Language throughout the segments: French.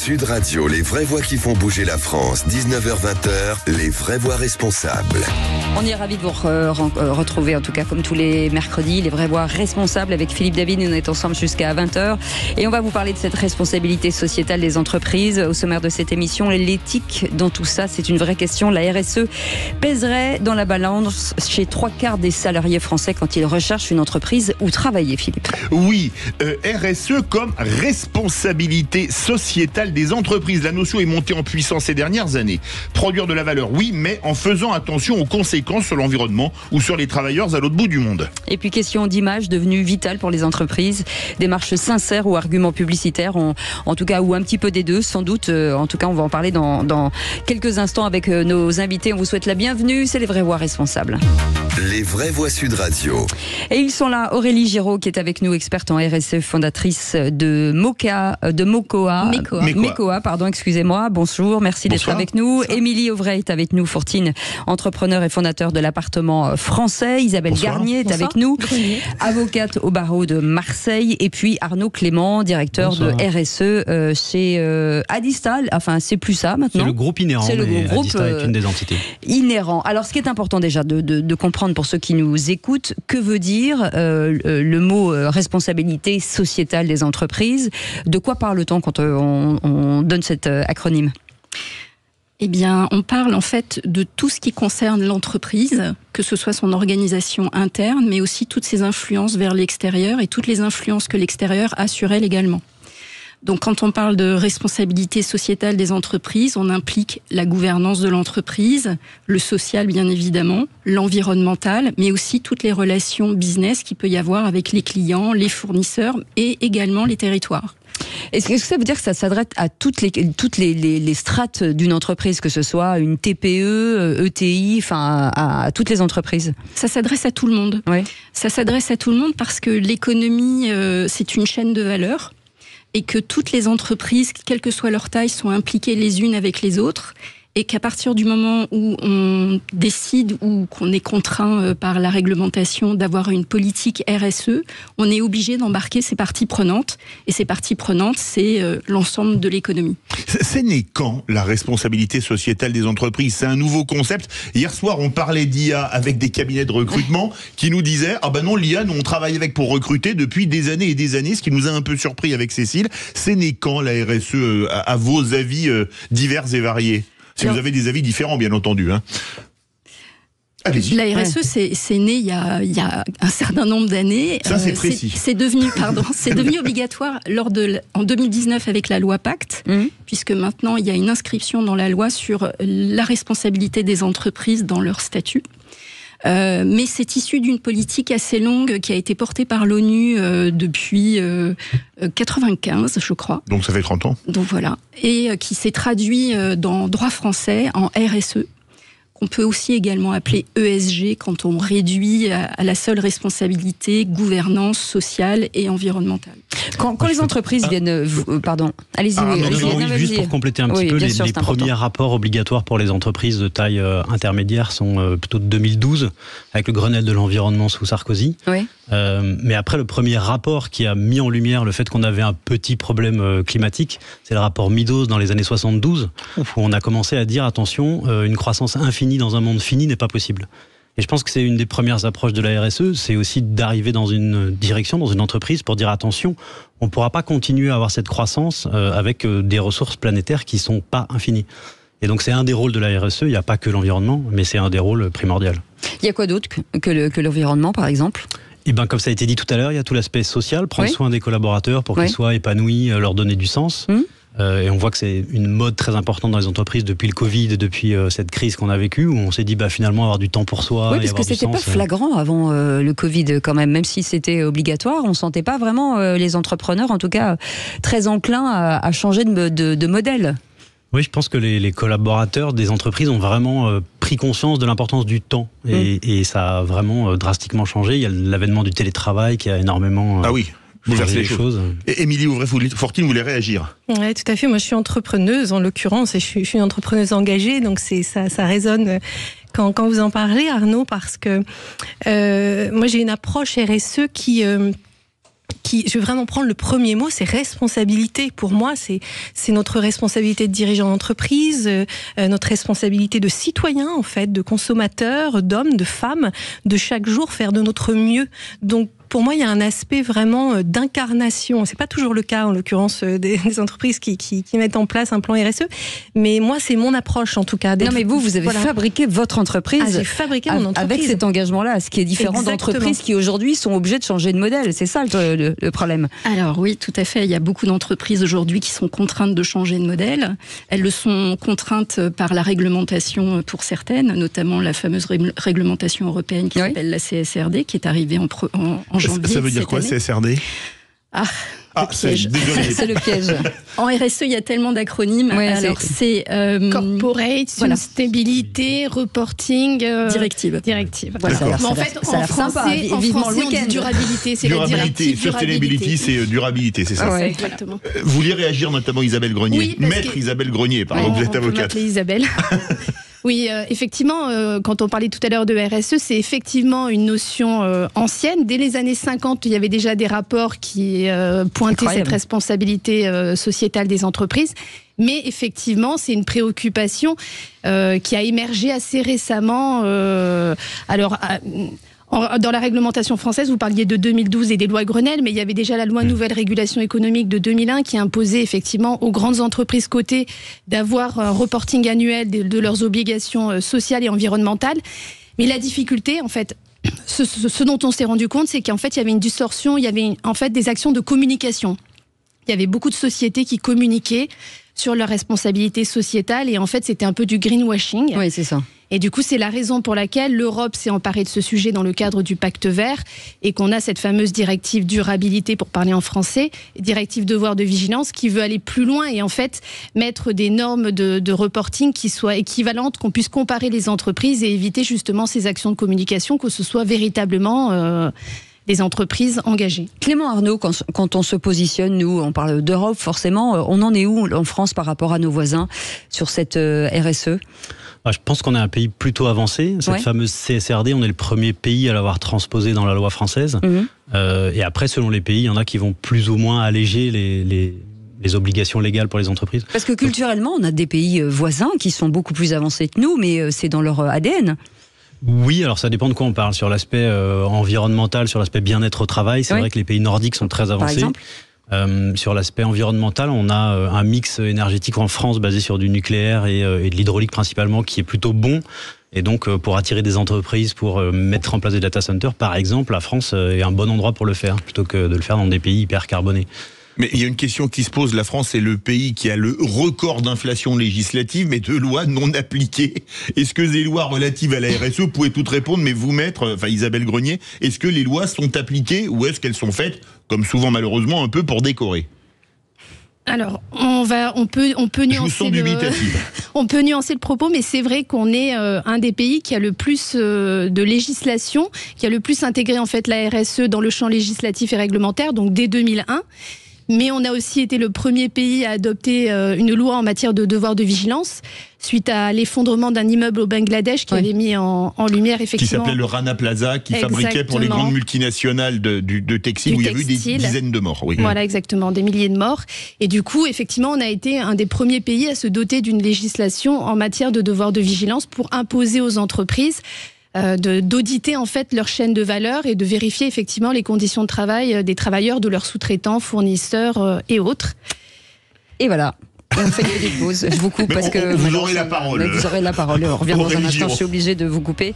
Sud Radio, les vraies voix qui font bouger la France. 19h-20h, les vraies voix responsables. On est ravis de vous retrouver, en tout cas comme tous les mercredis, les vraies voix responsables avec Philippe David. On est ensemble jusqu'à 20h et on va vous parler de cette responsabilité sociétale des entreprises. Au sommaire de cette émission, l'éthique dans tout ça, c'est une vraie question. La RSE pèserait dans la balance chez 3/4 des salariés français quand ils recherchent une entreprise où travailler, Philippe. Oui, RSE comme responsabilité sociétale des entreprises. La notion est montée en puissance ces dernières années. Produire de la valeur, oui, mais en faisant attention aux conséquences sur l'environnement ou sur les travailleurs à l'autre bout du monde. Et puis question d'image devenue vitale pour les entreprises. Démarche sincère ou arguments publicitaires, en tout cas, ou un petit peu des deux, sans doute. En tout cas, on va en parler dans quelques instants avec nos invités. On vous souhaite la bienvenue. C'est les vraies voix responsables. Les vraies voix Sud Radio. Et ils sont là. Aurélie Giraud qui est avec nous, experte en RSE, fondatrice de Mecoa, pardon, excusez-moi. Bonjour, merci d'être avec nous. Émilie Auvray est avec nous, Fortine, entrepreneur et fondateur de l'appartement français. Isabelle Garnier est avec nous, avocate au barreau de Marseille. Et puis Arnaud Clément, directeur de RSE chez Adistal. Enfin, c'est plus ça maintenant. C'est le groupe Inhérent. C'est le groupe Adistal est une des entités. Inhérent. Alors, ce qui est important déjà de comprendre pour ceux qui nous écoutent, que veut dire le mot responsabilité sociétale des entreprises? De quoi parle-t-on quand on donne cet acronyme? Eh bien, on parle en fait de tout ce qui concerne l'entreprise, que ce soit son organisation interne, mais aussi toutes ses influences vers l'extérieur et toutes les influences que l'extérieur a sur elle également. Donc, quand on parle de responsabilité sociétale des entreprises, on implique la gouvernance de l'entreprise, le social bien évidemment, l'environnemental, mais aussi toutes les relations business qu'il peut y avoir avec les clients, les fournisseurs et également les territoires. Est-ce que ça veut dire que ça s'adresse à toutes les strates d'une entreprise, que ce soit une TPE, ETI, enfin à toutes les entreprises? Ça s'adresse à tout le monde. Oui. Ça s'adresse à tout le monde parce que l'économie, c'est une chaîne de valeur et que toutes les entreprises, quelle que soit leur taille, sont impliquées les unes avec les autres. Et qu'à partir du moment où on décide ou qu'on est contraint par la réglementation d'avoir une politique RSE, on est obligé d'embarquer ces parties prenantes. Et ces parties prenantes, c'est l'ensemble de l'économie. C'est né quand, la responsabilité sociétale des entreprises? C'est un nouveau concept. Hier soir, on parlait d'IA avec des cabinets de recrutement qui nous disaient « Ah ben non, l'IA, nous on travaille avec pour recruter depuis des années et des années », ce qui nous a un peu surpris avec Cécile. C'est né quand, la RSE, à vos avis divers et variés? Si vous avez des avis différents, bien entendu. Hein. Allez-y. La RSE, c'est né il y a un certain nombre d'années. Ça, c'est précis. C'est devenu obligatoire en 2019 avec la loi Pacte, puisque maintenant, il y a une inscription dans la loi sur la responsabilité des entreprises dans leur statut. Mais c'est issu d'une politique assez longue qui a été portée par l'ONU depuis 95, je crois. Donc ça fait 30 ans. Donc voilà. Et qui s'est traduit dans droit français en RSE, qu'on peut aussi également appeler ESG quand on réduit à la seule responsabilité gouvernance sociale et environnementale. Quand les entreprises viennent... pardon, allez-y. Juste pour compléter un petit peu, les premiers rapports obligatoires pour les entreprises de taille intermédiaire sont plutôt de 2012, avec le Grenelle de l'environnement sous Sarkozy. Oui. Mais après, le premier rapport qui a mis en lumière le fait qu'on avait un petit problème climatique, c'est le rapport Meadows dans les années 72, où on a commencé à dire, attention, une croissance infinie dans un monde fini n'est pas possible. Et je pense que c'est une des premières approches de la RSE, c'est aussi d'arriver dans une direction, dans une entreprise, pour dire attention, on ne pourra pas continuer à avoir cette croissance avec des ressources planétaires qui ne sont pas infinies. Et donc c'est un des rôles de la RSE, il n'y a pas que l'environnement, mais c'est un des rôles primordiaux. Il y a quoi d'autre que l'environnement, par exemple ? Et ben, comme ça a été dit tout à l'heure, il y a tout l'aspect social, prendre soin des collaborateurs pour qu'ils soient épanouis, leur donner du sens. Et on voit que c'est une mode très importante dans les entreprises depuis le Covid, depuis cette crise qu'on a vécue, où on s'est dit finalement avoir du temps pour soi. Oui, parce que c'était pas flagrant avant le Covid quand même si c'était obligatoire, on sentait pas vraiment les entrepreneurs, en tout cas, très enclins à changer de modèle. Oui, je pense que les collaborateurs des entreprises ont vraiment pris conscience de l'importance du temps et ça a vraiment drastiquement changé. Il y a l'avènement du télétravail qui a énormément changé les choses. Et Émilie Auvray-Fortine voulait réagir. Oui, tout à fait. Moi, je suis entrepreneuse en l'occurrence et je suis une entrepreneuse engagée, donc ça résonne quand vous en parlez, Arnaud, parce que moi j'ai une approche RSE qui je vais vraiment prendre le premier mot, c'est responsabilité. Pour moi, c'est notre responsabilité de dirigeant d'entreprise, notre responsabilité de citoyen, en fait, de consommateur, d'homme, de femme, de chaque jour faire de notre mieux. Donc, pour moi, il y a un aspect vraiment d'incarnation. C'est pas toujours le cas, en l'occurrence, des entreprises qui mettent en place un plan RSE. Mais moi, c'est mon approche, en tout cas. Non, mais vous avez fabriqué votre entreprise. J'ai fabriqué mon entreprise. Avec cet engagement-là, ce qui est différent d'entreprises qui, aujourd'hui, sont obligées de changer de modèle. C'est ça le problème. Alors oui, tout à fait. Il y a beaucoup d'entreprises aujourd'hui qui sont contraintes de changer de modèle. Elles le sont contraintes par la réglementation pour certaines, notamment la fameuse réglementation européenne qui s'appelle la CSRD, qui est arrivée en janvier. Ça veut dire quoi, CSRD ? C'est le piège. En RSE, il y a tellement d'acronymes. Ouais, alors, c'est corporate, sustainability, reporting, directive. Voilà, ça a l'air sympa. Vivement le week-end. Durabilité, c'est la directive. Sustainability, c'est durabilité, c'est ça. Ouais, exactement. Vous vouliez réagir notamment Isabelle Grenier, oui, maître Isabelle Grenier, pardon, vous êtes avocate. On peut m'appeler Isabelle. Oui, effectivement, quand on parlait tout à l'heure de RSE, c'est effectivement une notion ancienne. Dès les années 50, il y avait déjà des rapports qui pointaient cette responsabilité sociétale des entreprises. Mais effectivement, c'est une préoccupation qui a émergé assez récemment. Dans la réglementation française, vous parliez de 2012 et des lois Grenelle, mais il y avait déjà la loi Nouvelle Régulation Économique de 2001 qui imposait effectivement aux grandes entreprises cotées d'avoir un reporting annuel de leurs obligations sociales et environnementales. Mais la difficulté, en fait, ce dont on s'est rendu compte, c'est qu'en fait, il y avait une distorsion, il y avait en fait des actions de communication. Il y avait beaucoup de sociétés qui communiquaient sur leurs responsabilités sociétales et en fait, c'était un peu du greenwashing. Oui, c'est ça. Et du coup, c'est la raison pour laquelle l'Europe s'est emparée de ce sujet dans le cadre du Pacte vert et qu'on a cette fameuse directive durabilité, pour parler en français, directive devoir de vigilance, qui veut aller plus loin et en fait mettre des normes de reporting qui soient équivalentes, qu'on puisse comparer les entreprises et éviter justement ces actions de communication, que ce soit véritablement des entreprises engagées. Clément Arnaud, quand on se positionne, nous, on parle d'Europe forcément, on en est où en France par rapport à nos voisins sur cette RSE ? Je pense qu'on est un pays plutôt avancé. Cette fameuse CSRD, on est le premier pays à l'avoir transposée dans la loi française. Et après, selon les pays, il y en a qui vont plus ou moins alléger les obligations légales pour les entreprises. Parce que culturellement, on a des pays voisins qui sont beaucoup plus avancés que nous, mais c'est dans leur ADN. Oui, alors ça dépend de quoi on parle. Sur l'aspect environnemental, sur l'aspect bien-être au travail, c'est vrai que les pays nordiques sont très avancés. Par exemple. Sur l'aspect environnemental, on a un mix énergétique en France basé sur du nucléaire et de l'hydraulique principalement qui est plutôt bon. Et donc, pour attirer des entreprises, pour mettre en place des data centers, par exemple, la France est un bon endroit pour le faire, plutôt que de le faire dans des pays hyper carbonés. Mais il y a une question qui se pose. La France est le pays qui a le record d'inflation législative, mais de lois non appliquées. Est-ce que les lois relatives à la RSE, vous pouvez toutes répondre, mais vous, maître, Isabelle Grenier, est-ce que les lois sont appliquées ou est-ce qu'elles sont faites, comme souvent malheureusement, un peu pour décorer ? Alors, on peut nuancer. Je vous sens dubitative. On peut nuancer le propos, mais c'est vrai qu'on est un des pays qui a le plus de législation, qui a le plus intégré en fait la RSE dans le champ législatif et réglementaire, donc dès 2001. Mais on a aussi été le premier pays à adopter une loi en matière de devoir de vigilance suite à l'effondrement d'un immeuble au Bangladesh qui avait mis en lumière effectivement... Qui s'appelait le Rana Plaza, qui fabriquait pour les grandes multinationales de textile, où il y a eu des dizaines de morts. Oui. Voilà, exactement, des milliers de morts. Et du coup, effectivement, on a été un des premiers pays à se doter d'une législation en matière de devoir de vigilance pour imposer aux entreprises d'auditer en fait leur chaîne de valeur et de vérifier effectivement les conditions de travail des travailleurs, de leurs sous-traitants, fournisseurs et autres. Et voilà. On fait une petite pause. Je vous coupe parce que vous aurez la parole. Vous aurez la parole. On revient dans un instant. Je suis obligée de vous couper.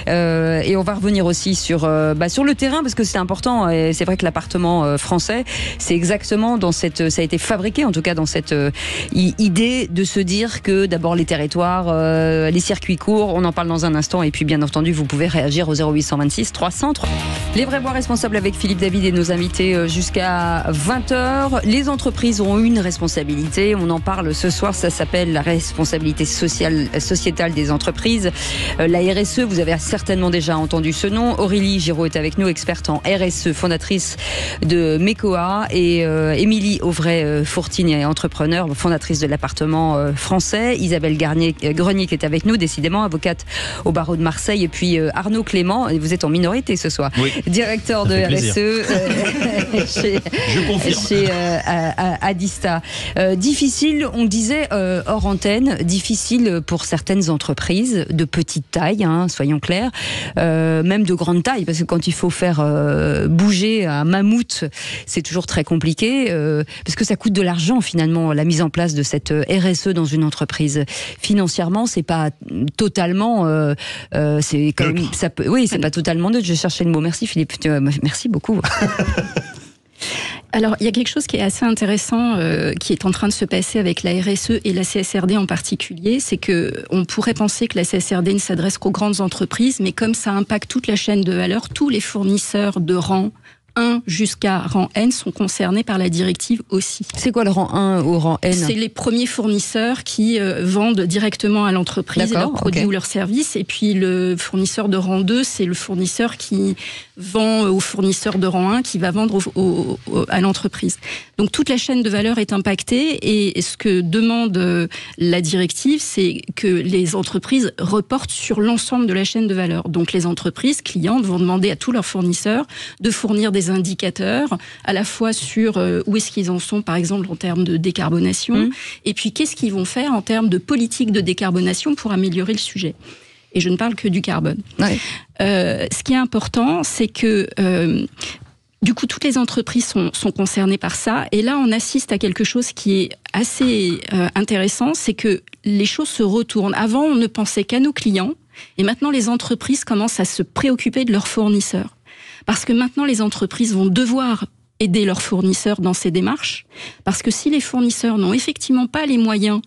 Et on va revenir aussi sur le terrain parce que c'est important. Et c'est vrai que l'appartement français, c'est exactement dans ça a été fabriqué en tout cas dans cette idée de se dire que d'abord les territoires, les circuits courts. On en parle dans un instant. Et puis bien entendu, vous pouvez réagir au 0826 300. Les vrais voix responsables avec Philippe David et nos invités jusqu'à 20h. Les entreprises ont une responsabilité. On en parle ce soir, ça s'appelle la responsabilité sociétale des entreprises. La RSE, vous avez certainement déjà entendu ce nom. Aurélie Giraud est avec nous, experte en RSE, fondatrice de MECOA, et Émilie Auvray-Fourtine, entrepreneur, fondatrice de l'appartement français. Isabelle Grenier qui est avec nous, décidément avocate au barreau de Marseille, et puis Arnaud Clément, et vous êtes en minorité ce soir, oui. Directeur de RSE chez Adista. Difficile, on disait hors antenne, difficile pour certaines entreprises de petite taille, soyons clairs, même de grande taille, parce que quand il faut faire bouger un mammouth, c'est toujours très compliqué, parce que ça coûte de l'argent finalement, la mise en place de cette RSE dans une entreprise. Financièrement, c'est pas totalement, c'est quand même, ça peut, oui, c'est pas totalement neutre. Je cherchais le mot. Merci Philippe, merci beaucoup. Alors, il y a quelque chose qui est assez intéressant qui est en train de se passer avec la RSE et la CSRD en particulier, c'est que on pourrait penser que la CSRD ne s'adresse qu'aux grandes entreprises, mais comme ça impacte toute la chaîne de valeur, tous les fournisseurs de rang 1 jusqu'à rang N sont concernés par la directive aussi. C'est quoi le rang 1 au rang N ? C'est les premiers fournisseurs qui vendent directement à l'entreprise leurs produits ou leurs services. Et puis le fournisseur de rang 2, c'est le fournisseur qui vend au fournisseur de rang 1 qui va vendre à l'entreprise. Donc toute la chaîne de valeur est impactée, et ce que demande la directive, c'est que les entreprises reportent sur l'ensemble de la chaîne de valeur. Donc les entreprises clientes vont demander à tous leurs fournisseurs de fournir des indicateurs, à la fois sur où est-ce qu'ils en sont, par exemple, en termes de décarbonation, et puis qu'est-ce qu'ils vont faire en termes de politique de décarbonation pour améliorer le sujet. Et je ne parle que du carbone. Ouais. Ce qui est important, c'est que du coup, toutes les entreprises sont concernées par ça. Et là, on assiste à quelque chose qui est assez intéressant, c'est que les choses se retournent. Avant, on ne pensait qu'à nos clients, et maintenant, les entreprises commencent à se préoccuper de leurs fournisseurs. Parce que maintenant, les entreprises vont devoir aider leurs fournisseurs dans ces démarches. Parce que si les fournisseurs n'ont effectivement pas les moyens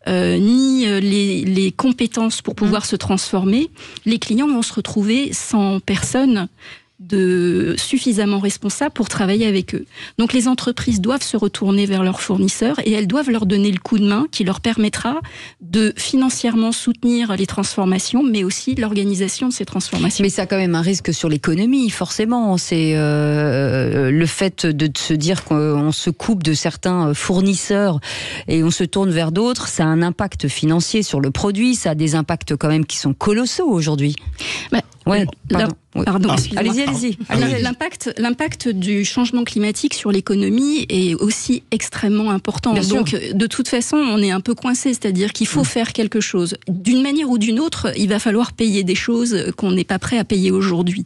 ni les compétences pour pouvoir se transformer, les clients vont se retrouver sans personne suffisamment responsables pour travailler avec eux. Donc les entreprises doivent se retourner vers leurs fournisseurs, et elles doivent leur donner le coup de main qui leur permettra de financièrement soutenir les transformations, mais aussi l'organisation de ces transformations. Mais ça a quand même un risque sur l'économie, forcément. C'est le fait de se dire qu'on se coupe de certains fournisseurs et on se tourne vers d'autres, ça a un impact financier sur le produit, ça a des impacts quand même qui sont colossaux aujourd'hui. Ouais, pardon. Allez-y. L'impact du changement climatique sur l'économie est aussi extrêmement important. Bien Donc, sûr. De toute façon, on est un peu coincé, c'est-à-dire qu'il faut faire quelque chose. D'une manière ou d'une autre, il va falloir payer des choses qu'on n'est pas prêt à payer aujourd'hui.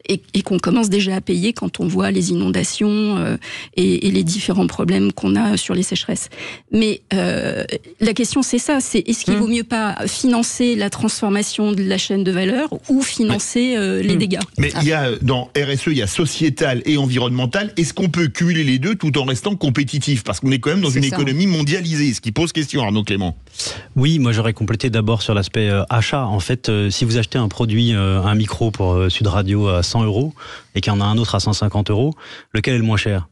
Et qu'on commence déjà à payer quand on voit les inondations et les différents problèmes qu'on a sur les sécheresses. Mais la question, c'est ça, c'est est-ce qu'il vaut mieux pas financer la transformation de la chaîne de valeur ou financer les dégâts ? Mais il y a, dans RSE, il y a sociétal et environnemental. Est-ce qu'on peut cumuler les deux tout en restant compétitif ? Parce qu'on est quand même dans une économie mondialisée, ce qui pose question, Arnaud Clément. Oui, moi j'aurais complété d'abord sur l'aspect achat. En fait, si vous achetez un produit, un micro pour Sud Radio à 100 € et qu'il y en a un autre à 150 €, lequel est le moins cher ?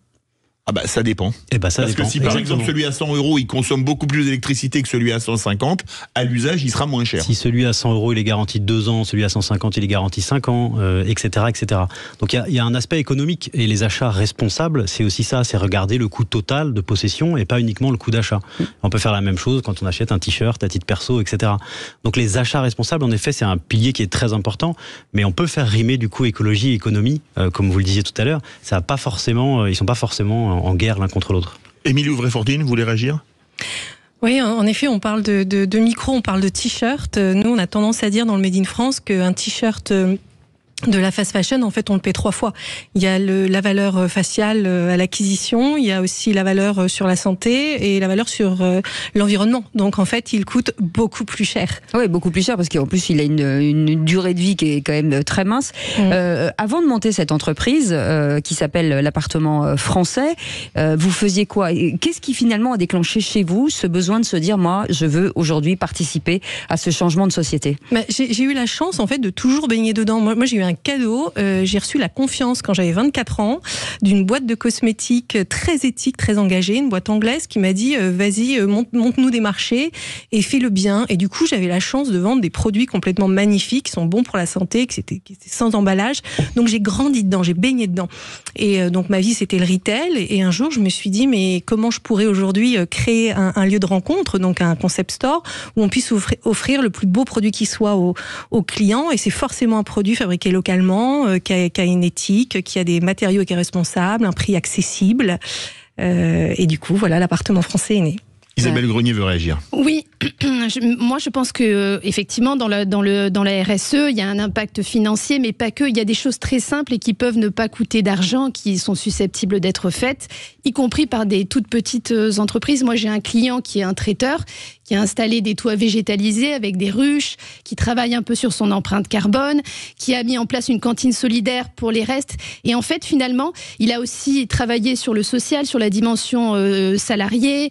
Ah bah ça dépend. Ça Parce dépend. que si par exemple celui à 100 € il consomme beaucoup plus d'électricité que celui à 150, à l'usage il sera moins cher. Si celui à 100 € il est garanti 2 ans, celui à 150 il est garanti 5 ans, etc., etc. Donc il y a un aspect économique, et les achats responsables, c'est aussi ça, c'est regarder le coût total de possession et pas uniquement le coût d'achat. On peut faire la même chose quand on achète un t-shirt à titre perso, etc. Donc les achats responsables, en effet, c'est un pilier qui est très important, mais on peut faire rimer du coup écologie et économie, comme vous le disiez tout à l'heure. Ça va pas forcément, ils sont pas forcément en guerre l'un contre l'autre. Émilie Auvray-Fourtine, vous voulez réagir ? Oui, en effet, on parle de micro, on parle de t-shirt. Nous, on a tendance à dire dans le Made in France qu'un t-shirt de la fast fashion, en fait, on le paie 3 fois. Il y a la valeur faciale à l'acquisition, il y a aussi la valeur sur la santé et la valeur sur l'environnement. Donc, en fait, il coûte beaucoup plus cher. Oui, beaucoup plus cher, parce qu'en plus, il a une durée de vie qui est quand même très mince. Avant de monter cette entreprise, qui s'appelle l'appartement français, vous faisiez quoi ? Qu'est-ce qui finalement a déclenché chez vous ce besoin de se dire, moi, je veux aujourd'hui participer à ce changement de société ? J'ai eu la chance, en fait, de toujours baigner dedans. Moi, j'ai eu un un cadeau. J'ai reçu la confiance quand j'avais 24 ans d'une boîte de cosmétiques très éthique, très engagée, une boîte anglaise qui m'a dit vas-y, monte-nous des marchés et fais le bien. Et du coup, j'avais la chance de vendre des produits complètement magnifiques, qui sont bons pour la santé, qui étaient sans emballage. Donc j'ai grandi dedans, j'ai baigné dedans. Et donc ma vie, c'était le retail. Et un jour, je me suis dit, mais comment je pourrais aujourd'hui créer un lieu de rencontre, donc un concept store, où on puisse offrir le plus beau produit qui soit aux clients. Et c'est forcément un produit fabriqué localement, qui a une éthique, qui a des matériaux éco-responsables, un prix accessible. Et du coup, voilà, l'appartement français est né. Isabelle Grenier veut réagir. Oui, moi je pense que effectivement dans la RSE, il y a un impact financier, mais pas que. Il y a des choses très simples et qui peuvent ne pas coûter d'argent, qui sont susceptibles d'être faites, y compris par des toutes petites entreprises. Moi, j'ai un client qui est un traiteur, qui a installé des toits végétalisés avec des ruches, qui travaille un peu sur son empreinte carbone, qui a mis en place une cantine solidaire pour les restes. Et en fait, finalement, il a aussi travaillé sur le social, sur la dimension salariée,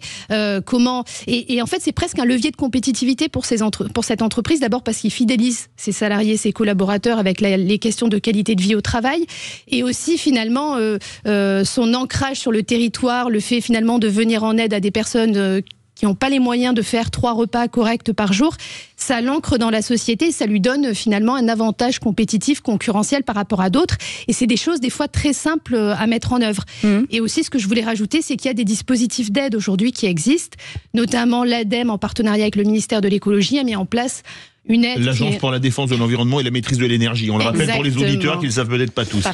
et en fait, c'est presque un levier de compétitivité pour cette entreprise. D'abord parce qu'il fidélise ses salariés, ses collaborateurs avec les questions de qualité de vie au travail, et aussi finalement son ancrage sur le territoire, le fait finalement de venir en aide à des personnes qui n'ont pas les moyens de faire 3 repas corrects par jour, ça l'ancre dans la société, ça lui donne finalement un avantage compétitif, concurrentiel par rapport à d'autres. Et c'est des choses des fois très simples à mettre en œuvre. Et aussi, ce que je voulais rajouter, c'est qu'il y a des dispositifs d'aide aujourd'hui qui existent, notamment l'ADEME, en partenariat avec le ministère de l'écologie, a mis en place une aide. L'Agence pour la défense de l'environnement et la maîtrise de l'énergie. On le rappelle pour les auditeurs qui ne le savent peut-être pas tous.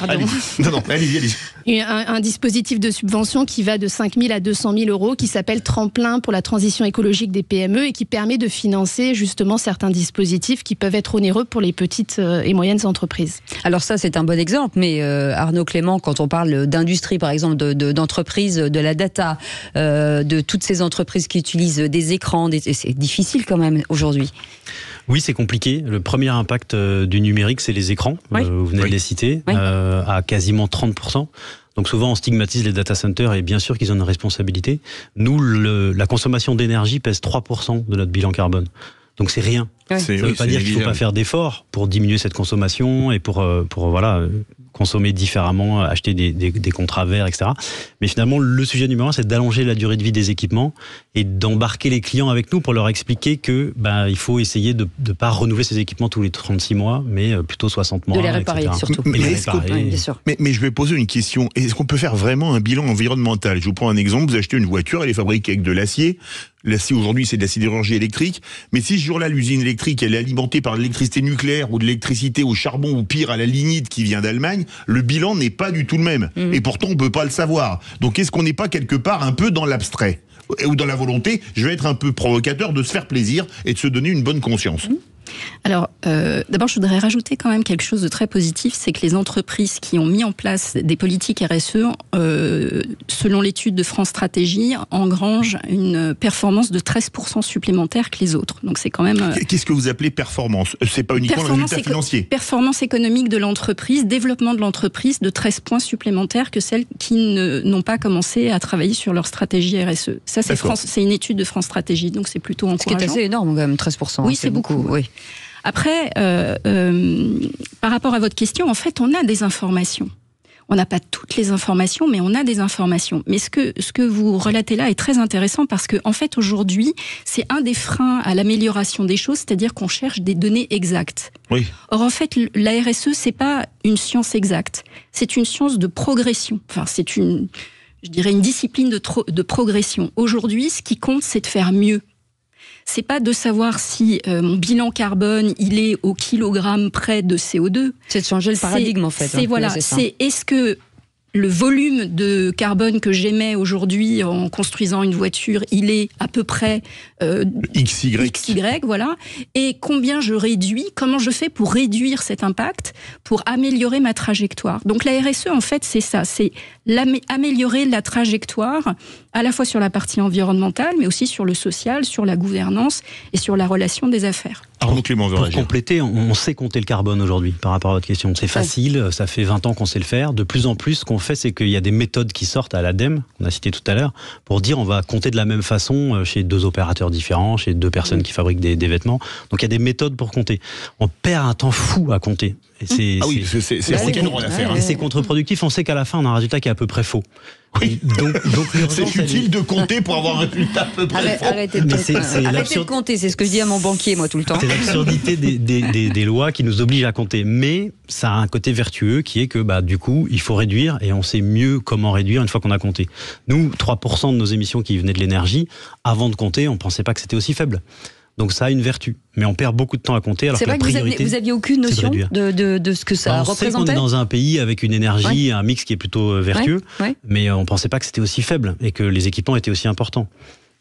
Allez-y. Un dispositif de subvention qui va de 5 000 à 200 000 euros, qui s'appelle Tremplin pour la transition écologique des PME et qui permet de financer justement certains dispositifs qui peuvent être onéreux pour les petites et moyennes entreprises. Alors ça, c'est un bon exemple, mais Arnaud Clément, quand on parle d'industrie, par exemple, d'entreprises, de la data, de toutes ces entreprises qui utilisent des écrans, c'est difficile quand même aujourd'hui. Oui, c'est compliqué. Le premier impact du numérique, c'est les écrans. Oui. Vous venez de les citer, à quasiment 30%. Donc souvent, on stigmatise les data centers et bien sûr qu'ils ont une responsabilité. Nous, la consommation d'énergie pèse 3% de notre bilan carbone. Donc c'est rien. Ça ne veut pas dire qu'il ne faut pas faire d'efforts pour diminuer cette consommation et pour consommer différemment, acheter des contrats verts, etc. Mais finalement, le sujet numéro 1, c'est d'allonger la durée de vie des équipements et d'embarquer les clients avec nous pour leur expliquer que il faut essayer de ne pas renouveler ces équipements tous les 36 mois, mais plutôt 60 mois. De les réparer, etc. Surtout. Mais je vais poser une question. Est-ce qu'on peut faire vraiment un bilan environnemental ? Je vous prends un exemple. Vous achetez une voiture, elle est fabriquée avec de l'acier. L'acier, aujourd'hui, c'est de la sidérurgie électrique. Mais si ce jour-là, l'usine électrique, elle est alimentée par de l'électricité nucléaire ou de l'électricité au charbon ou pire à la lignite qui vient d'Allemagne, le bilan n'est pas du tout le même. Et pourtant, on ne peut pas le savoir. Donc, est-ce qu'on n'est pas quelque part un peu dans l'abstrait ? Ou dans la volonté, je vais être un peu provocateur, de se faire plaisir et de se donner une bonne conscience. Alors, d'abord, je voudrais rajouter quand même quelque chose de très positif, c'est que les entreprises qui ont mis en place des politiques RSE, selon l'étude de France Stratégie, engrangent une performance de 13% supplémentaire que les autres. Donc c'est quand même... Qu'est-ce que vous appelez performance ? C'est pas uniquement le résultat financier. Performance économique de l'entreprise, développement de l'entreprise de 13 points supplémentaires que celles qui n'ont pas commencé à travailler sur leur stratégie RSE. Ça, c'est une étude de France Stratégie, donc c'est plutôt encourageant. Ce qui est assez énorme quand même, 13%. Oui, c'est beaucoup. Oui. Après, par rapport à votre question, en fait, on a des informations. On n'a pas toutes les informations, mais on a des informations. Mais ce que vous relatez là est très intéressant parce que, en fait, aujourd'hui, c'est un des freins à l'amélioration des choses, c'est-à-dire qu'on cherche des données exactes. Oui. Or, en fait, la RSE, c'est pas une science exacte. C'est une science de progression. Enfin, c'est une discipline de progression. Aujourd'hui, ce qui compte, c'est de faire mieux. C'est pas de savoir si mon bilan carbone, il est au kilogramme près de CO2. C'est de changer le paradigme, en fait. C'est est-ce que le volume de carbone que j'émets aujourd'hui en construisant une voiture, il est à peu près XY, voilà. Et combien je réduis, comment je fais pour réduire cet impact, pour améliorer ma trajectoire. Donc la RSE, en fait, c'est ça, c'est améliorer la trajectoire, à la fois sur la partie environnementale, mais aussi sur le social, sur la gouvernance et sur la relation des affaires. Arnaud Clément veut Pour réagir. compléter, on sait compter le carbone aujourd'hui par rapport à votre question. C'est facile, ça fait 20 ans qu'on sait le faire. De plus en plus, ce qu'on fait, c'est qu'il y a des méthodes qui sortent à l'ADEME, qu'on a cité tout à l'heure, pour dire on va compter de la même façon chez 2 opérateurs différents, chez 2 personnes qui fabriquent des vêtements. Donc il y a des méthodes pour compter. On perd un temps fou à compter. Et c'est rock'n'roll à faire. Et c'est contre-productif. On sait qu'à la fin, on a un résultat qui est à peu près faux. Oui. Donc c'est utile de compter pour avoir un résultat à peu près faux. Arrêtez de compter, c'est ce que je dis à mon banquier, moi, tout le temps. C'est l'absurdité des lois qui nous obligent à compter. Mais ça a un côté vertueux qui est que du coup, il faut réduire et on sait mieux comment réduire une fois qu'on a compté. Nous, 3% de nos émissions qui venaient de l'énergie, avant de compter, on ne pensait pas que c'était aussi faible. Donc ça a une vertu, mais on perd beaucoup de temps à compter. Alors c'est vrai que vous aviez aucune notion de ce que ça représentait. On sait qu'on est dans un pays avec une énergie, un mix qui est plutôt vertueux, mais on ne pensait pas que c'était aussi faible et que les équipements étaient aussi importants.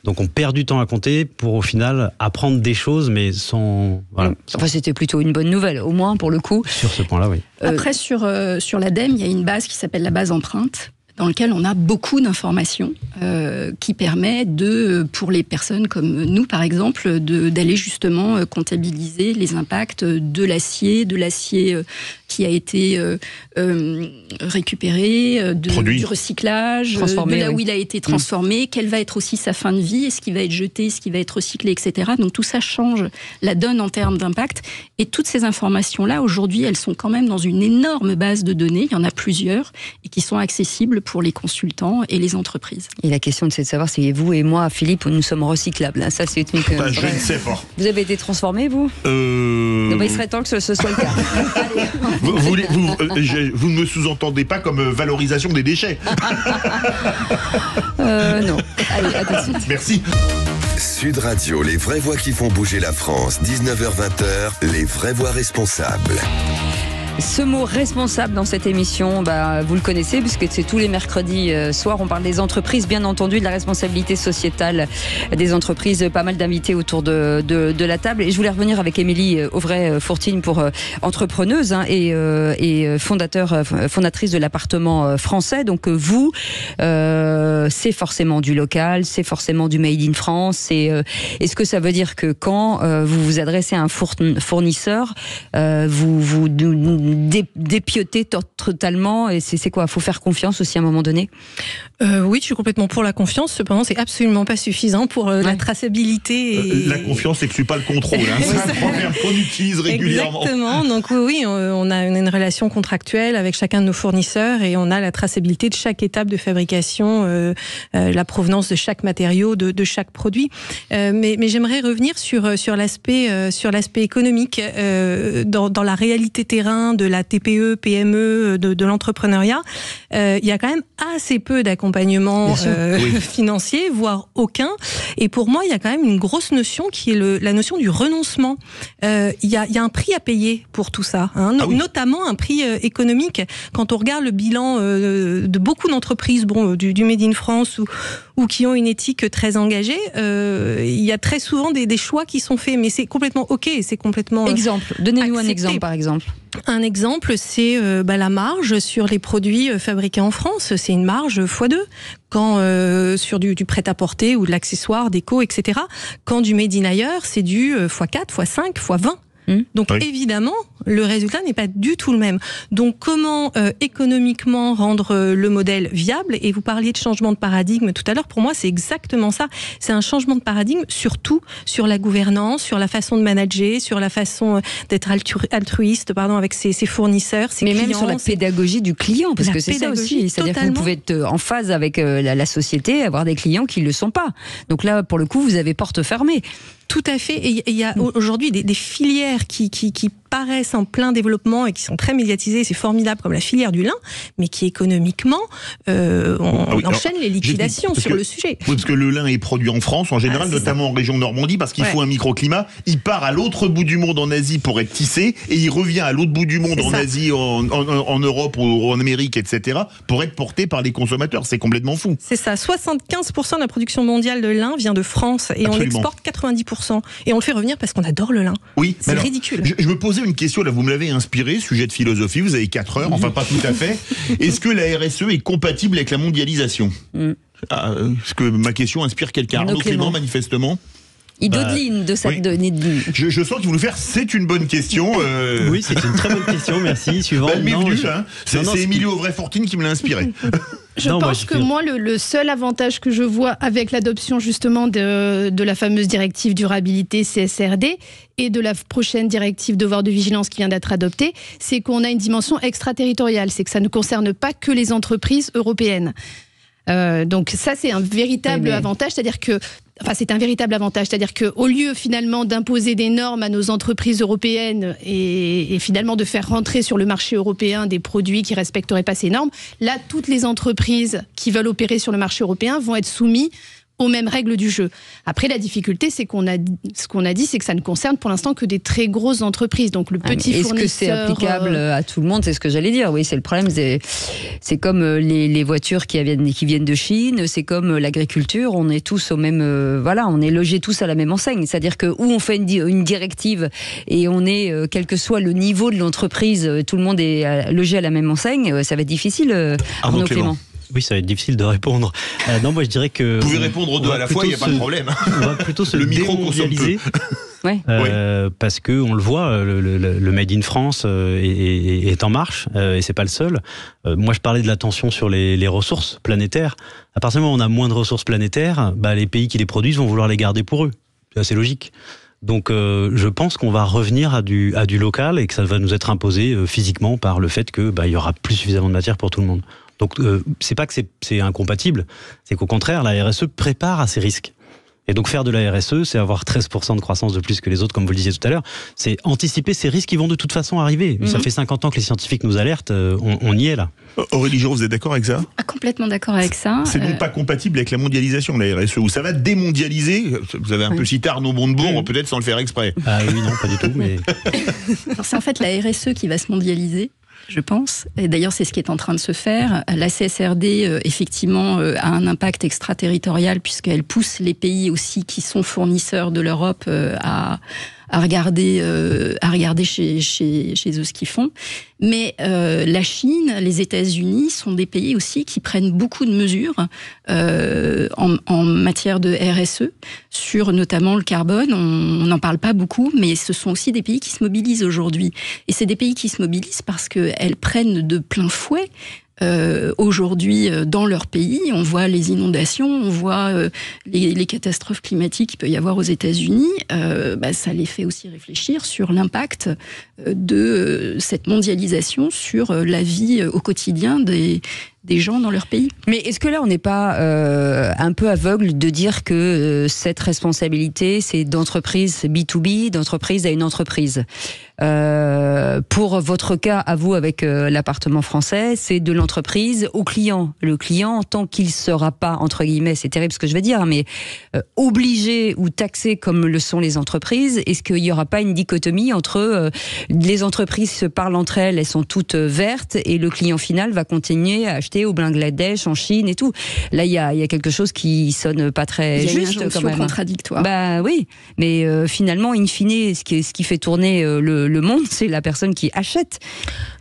Donc on perd du temps à compter pour au final apprendre des choses, mais sans... Voilà. Enfin, c'était plutôt une bonne nouvelle, au moins pour le coup. Sur ce point-là, oui. Après, sur l'ADEME, il y a une base qui s'appelle la base empreinte, dans lequel on a beaucoup d'informations qui permet pour les personnes comme nous par exemple, d'aller justement comptabiliser les impacts de l'acier qui a été récupéré, du recyclage, de là où il a été transformé, quelle va être aussi sa fin de vie, est-ce qu'il va être jeté, est-ce qu'il va être recyclé, etc. Donc tout ça change la donne en termes d'impact. Et toutes ces informations-là, aujourd'hui, elles sont quand même dans une énorme base de données, il y en a plusieurs, et qui sont accessibles pour les consultants et les entreprises. Et la question, c'est de savoir si vous et moi, Philippe, nous sommes recyclables. Ça, c'est une... je ne sais pas. Vous avez été transformé, vous Il serait temps que ce soit le cas. Vous ne me sous-entendez pas comme valorisation des déchets. Non. Allez, à tout de suite. Merci. Sud Radio, les vraies voix qui font bouger la France. 19h-20h, les vraies voix responsables. Ce mot responsable dans cette émission, vous le connaissez puisque c'est tous les mercredis soirs. On parle des entreprises, bien entendu, de la responsabilité sociétale des entreprises. Pas mal d'invités autour de la table. Et je voulais revenir avec Émilie Auvray-Fourtine pour entrepreneuse et fondatrice de l'appartement français. Donc vous, c'est forcément du local, c'est forcément du made in France. Est-ce que ça veut dire que quand vous vous adressez à un fournisseur, vous dépiauter totalement, et c'est quoi? Faut faire confiance aussi à un moment donné? Oui, je suis complètement pour la confiance. Cependant, c'est absolument pas suffisant pour la traçabilité. La confiance n'exclut pas le contrôle. C'est un proverbe qu'on utilise régulièrement. Exactement. Donc oui, on a une relation contractuelle avec chacun de nos fournisseurs et on a la traçabilité de chaque étape de fabrication, la provenance de chaque matériau, de chaque produit. Mais j'aimerais revenir sur l'aspect économique, dans la réalité terrain de la TPE, PME, de l'entrepreneuriat. Il y a quand même assez peu d'accompagnement financier, voire aucun. Et pour moi, il y a quand même une grosse notion qui est la notion du renoncement. Il y a un prix à payer pour tout ça, notamment un prix économique. Quand on regarde le bilan de beaucoup d'entreprises, du Made in France ou qui ont une éthique très engagée, il y a très souvent des choix qui sont faits, mais c'est complètement OK, c'est complètement exemple. Donnez-nous accepté. un exemple, par exemple. Un exemple, c'est la marge sur les produits fabriqués en France. C'est une marge x2. Quand sur du prêt-à-porter ou de l'accessoire, déco, etc. Quand du made in ailleurs, c'est du x4, x5, x20. Donc évidemment, le résultat n'est pas du tout le même. Donc comment économiquement rendre le modèle viable? Et vous parliez de changement de paradigme tout à l'heure. Pour moi, c'est exactement ça. C'est un changement de paradigme, surtout sur la gouvernance, sur la façon de manager, sur la façon d'être altruiste, avec ses fournisseurs, ses clients. Mais même sur la pédagogie du client, parce que c'est ça aussi. C'est-à-dire que vous pouvez être en phase avec la société, avoir des clients qui ne le sont pas. Donc là, pour le coup, vous avez porte fermée. Tout à fait. Et il y a aujourd'hui des filières qui paraissent en plein développement et qui sont très médiatisées, c'est formidable, comme la filière du lin, mais qui économiquement enchaîne les liquidations sur le sujet. Oui, parce que le lin est produit en France, en général, notamment en région Normandie, parce qu'il faut un microclimat. Il part à l'autre bout du monde en Asie pour être tissé, et il revient à l'autre bout du monde en Asie, en Europe ou en Amérique, etc., pour être porté par les consommateurs. C'est complètement fou. C'est ça. 75% de la production mondiale de lin vient de France, et on exporte 90%. Et on le fait revenir parce qu'on adore le lin. Oui, c'est ridicule. Je me posais une question, là, vous me l'avez inspiré, sujet de philosophie, vous avez 4 heures, enfin pas tout à fait. Est-ce que la RSE est compatible avec la mondialisation? Est-ce que ma question inspire quelqu'un? Arnaud Clément, manifestement. Idodeline de sa oui. donnée de ligne. Je sens qu'il vous nous faire, c'est une bonne question. Oui, c'est une très bonne question, merci. Suivant. Elle m'est Non, venue, je- hein. non, non, C'est Emilio Auvray-Fortine qui me l'a inspiré. Je Non, moi, pense je que fais- moi, le seul avantage que je vois avec l'adoption justement de la fameuse directive durabilité CSRD et de la prochaine directive devoir de vigilance qui vient d'être adoptée, c'est qu'on a une dimension extraterritoriale. C'est que ça ne concerne pas que les entreprises européennes. Donc ça, c'est un véritable avantage, c'est-à-dire que c'est un véritable avantage, c'est-à-dire qu'au lieu finalement d'imposer des normes à nos entreprises européennes et finalement de faire rentrer sur le marché européen des produits qui ne respecteraient pas ces normes, là, toutes les entreprises qui veulent opérer sur le marché européen vont être soumises aux mêmes règles du jeu. Après, la difficulté, c'est ce qu'on a dit, c'est que ça ne concerne pour l'instant que des très grosses entreprises. Donc le petit Est-ce fournisseur... que c'est applicable à tout le monde? C'est ce que j'allais dire. Oui, c'est le problème. C'est comme les voitures qui viennent de Chine. C'est comme l'agriculture. On est tous au même. On est logés tous à la même enseigne. C'est-à-dire que où on fait une directive et on est, quel que soit le niveau de l'entreprise, tout le monde est logé à la même enseigne. Ça va être difficile. Arnaud Clément. Oui, ça va être difficile de répondre. Non, moi je dirais que... Vous pouvez répondre aux deux à la fois, il n'y a pas de problème. On va plutôt se Le micro démondialiser. Ouais. Parce que on le voit, le Made in France est en marche, et c'est pas le seul. Moi, je parlais de la tension sur les ressources planétaires. À partir du moment où on a moins de ressources planétaires, les pays qui les produisent vont vouloir les garder pour eux. C'est assez logique. Donc, je pense qu'on va revenir à du local et que ça va nous être imposé physiquement par le fait que il y aura plus suffisamment de matière pour tout le monde. Donc, c'est pas que c'est incompatible, c'est qu'au contraire, la RSE prépare à ces risques. Et donc faire de la RSE, c'est avoir 13% de croissance de plus que les autres, comme vous le disiez tout à l'heure. C'est anticiper ces risques qui vont de toute façon arriver. Ça fait 50 ans que les scientifiques nous alertent, on y est là. Aurélie Giraud, vous êtes d'accord avec ça? Complètement d'accord avec ça. C'est donc pas compatible avec la mondialisation, la RSE, où ça va démondialiser. Vous avez un peu cité Arnaud Montebourg, peut-être sans le faire exprès. Ah oui, non, pas du tout. Mais... Alors, c'est en fait la RSE qui va se mondialiser, je pense. Et d'ailleurs, c'est ce qui est en train de se faire. La CSRD, effectivement, a un impact extraterritorial puisqu'elle pousse les pays aussi qui sont fournisseurs de l'Europe à regarder chez eux ce qu'ils font. Mais la Chine, les États-Unis sont des pays aussi qui prennent beaucoup de mesures en matière de RSE, sur notamment le carbone. On n'en parle pas beaucoup, mais ce sont aussi des pays qui se mobilisent aujourd'hui. Et c'est des pays qui se mobilisent parce qu'elles prennent de plein fouet aujourd'hui dans leur pays. On voit les inondations, on voit les catastrophes climatiques qu'il peut y avoir aux États-Unis. Ça les fait aussi réfléchir sur l'impact de cette mondialisation sur la vie au quotidien des gens dans leur pays. Mais est-ce que là, on n'est pas un peu aveugle de dire que cette responsabilité, c'est d'entreprise, c'est B2B, d'entreprise à une entreprise? Pour votre cas, à vous, avec l'appartement français, c'est de l'entreprise au client. Le client, tant qu'il ne sera pas, entre guillemets, c'est terrible ce que je veux dire, mais obligé ou taxé comme le sont les entreprises, est-ce qu'il n'y aura pas une dichotomie entre les entreprises se parlent entre elles, elles sont toutes vertes, et le client final va continuer à acheter au Bangladesh, en Chine et tout. Là, il y a quelque chose qui sonne pas très juste. Il y a une injonction quand même. contradictoire. Bah oui, mais finalement, in fine, ce qui fait tourner le monde, c'est la personne qui achète.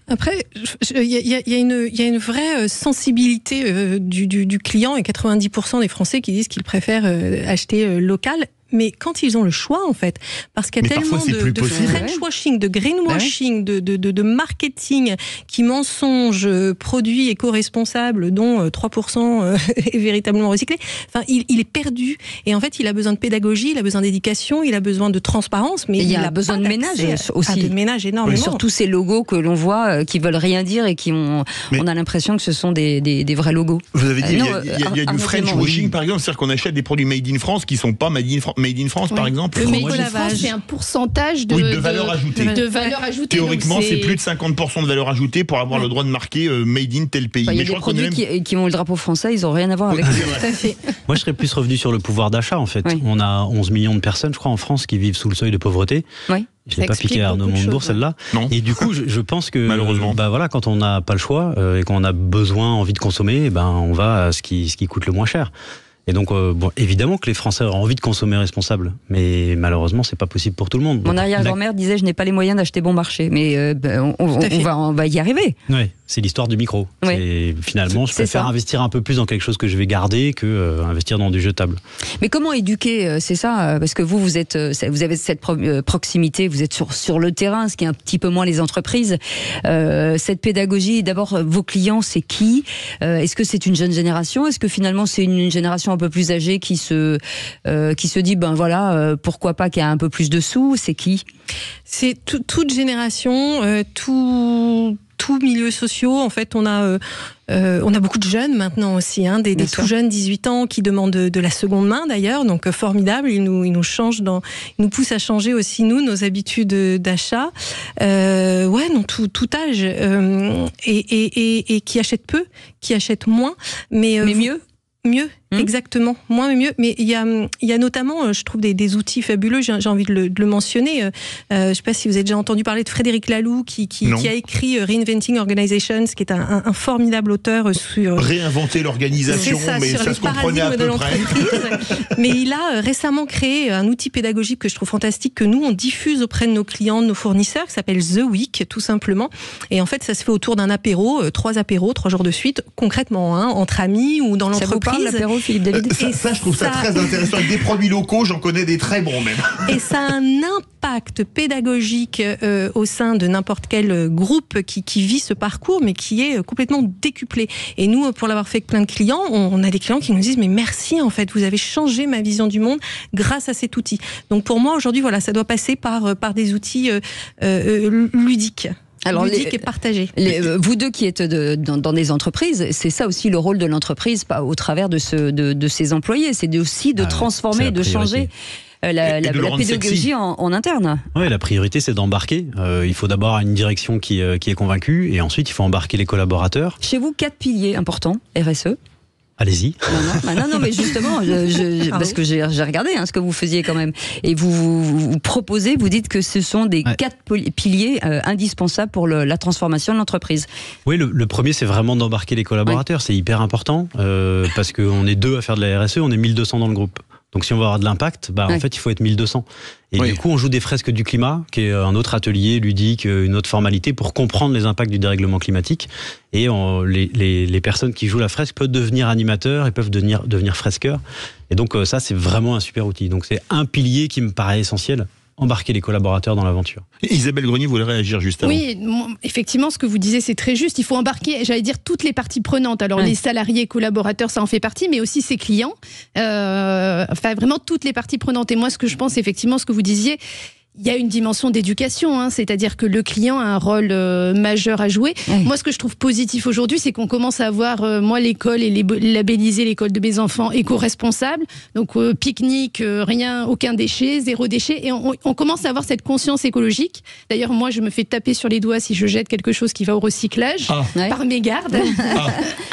Après, il y a une vraie sensibilité du client, et 90% des Français qui disent qu'ils préfèrent acheter local. Mais quand ils ont le choix, en fait, parce qu'il y a tellement de Frenchwashing, de greenwashing, de marketing qui mensonge, produits éco-responsables dont 3% est véritablement recyclé, enfin, il est perdu. Et en fait, il a besoin de pédagogie, il a besoin d'éducation, il a besoin de transparence, mais il a besoin de ménage aussi. De ménage énormément. Et surtout ces logos que l'on voit, qui veulent rien dire et on a l'impression que ce sont des vrais logos. Vous avez dit, il y a du French washing, par exemple, c'est-à-dire qu'on achète des produits made in France qui sont pas made in France, par exemple. Le made in France, c'est un pourcentage de valeur ajoutée. De valeur ajoutée. Théoriquement, c'est plus de 50% de valeur ajoutée pour avoir le droit de marquer made in tel pays. Il y a des produits qui ont le drapeau français, ils n'ont rien à voir avec ça. Moi, je serais plus revenu sur le pouvoir d'achat, en fait. Oui. On a 11 millions de personnes, je crois, en France, qui vivent sous le seuil de pauvreté. Oui. Je n'ai pas piqué à Arnaud Montebourg, celle-là. Non. Et du coup, je pense que malheureusement, quand on n'a pas le choix et qu'on a envie de consommer, on va à ce qui coûte le moins cher. Et donc, évidemment que les Français auraient envie de consommer responsable, mais malheureusement, c'est pas possible pour tout le monde. Mon arrière-grand-mère disait, je n'ai pas les moyens d'acheter bon marché, mais on va y arriver. Oui. C'est l'histoire du micro. Oui. Finalement, je préfère investir un peu plus dans quelque chose que je vais garder que investir dans du jetable. Mais comment éduquer, c'est ça? Parce que vous avez cette proximité, vous êtes sur le terrain, ce qui est un petit peu moins les entreprises. Cette pédagogie, d'abord, vos clients, c'est qui? Est-ce que c'est une jeune génération? Est-ce que finalement c'est une génération un peu plus âgée qui se dit, ben voilà, pourquoi pas qu'il y a un peu plus de sous? C'est qui? C'est toute génération, tous milieux sociaux. En fait, on a beaucoup de jeunes maintenant aussi, des tout jeunes, 18 ans, qui demandent de la seconde main d'ailleurs, donc formidable. Ils nous changent, ils nous poussent à changer aussi nous nos habitudes d'achat. Tout âge, et qui achètent peu, qui achètent moins, mais mieux. Exactement, moins mais mieux. Mais il y a notamment, je trouve, des outils fabuleux. J'ai envie de le mentionner. Je ne sais pas si vous avez déjà entendu parler de Frédéric Laloux, qui a écrit Reinventing Organizations, qui est un formidable auteur sur réinventer l'organisation, mais ça se comprenait à peu près. Mais il a récemment créé un outil pédagogique que je trouve fantastique, que nous on diffuse auprès de nos clients, de nos fournisseurs, qui s'appelle The Week, tout simplement. Et en fait, ça se fait autour d'un apéro, 3 jours de suite, concrètement, entre amis ou dans l'entreprise. Ça vous parle, l'apéro, Philippe David? Ça, je trouve ça très intéressant. Avec des produits locaux, j'en connais des très bons même. Et ça a un impact pédagogique au sein de n'importe quel groupe qui vit ce parcours, mais qui est complètement décuplé. Et nous, pour l'avoir fait avec plein de clients, on a des clients qui nous disent, mais merci, en fait, vous avez changé ma vision du monde grâce à cet outil. Donc pour moi, aujourd'hui, voilà, ça doit passer par des outils ludiques. Alors, ludique et partagé. Vous deux qui êtes dans des entreprises, c'est ça aussi le rôle de l'entreprise, au travers de ses employés, c'est aussi de transformer, de changer la pédagogie en interne. Oui, la priorité, c'est d'embarquer. Il faut d'abord une direction qui est convaincue, et ensuite il faut embarquer les collaborateurs. Chez vous, 4 piliers importants, RSE. Allez-y. Non, mais justement, parce que j'ai regardé ce que vous faisiez quand même. Et vous proposez, vous dites que ce sont des 4 piliers indispensables pour la transformation de l'entreprise. Oui, le premier, c'est vraiment d'embarquer les collaborateurs. C'est hyper important, parce qu'on est 2 à faire de la RSE, on est 1200 dans le groupe. Donc si on veut avoir de l'impact, en fait, il faut être 1200. Et du coup, on joue des fresques du climat, qui est un autre atelier ludique, une autre formalité pour comprendre les impacts du dérèglement climatique. Et les personnes qui jouent la fresque peuvent devenir animateurs et peuvent devenir fresqueurs. Et donc ça, c'est vraiment un super outil. Donc c'est un pilier qui me paraît essentiel. Embarquer les collaborateurs dans l'aventure. Isabelle Grenier voulait réagir juste avant. Oui, effectivement, ce que vous disiez, c'est très juste. Il faut embarquer, j'allais dire, toutes les parties prenantes. Alors, les salariés, collaborateurs, ça en fait partie, mais aussi ses clients. Vraiment, toutes les parties prenantes. Et moi, ce que je pense, effectivement, ce que vous disiez, il y a une dimension d'éducation, c'est-à-dire que le client a un rôle majeur à jouer. Moi, ce que je trouve positif aujourd'hui, c'est qu'on commence à voir, moi, l'école et labelliser l'école de mes enfants éco-responsable. Donc, pique-nique, aucun déchet, 0 déchet. Et on commence à avoir cette conscience écologique. D'ailleurs, moi, je me fais taper sur les doigts si je jette quelque chose qui va au recyclage par mégarde.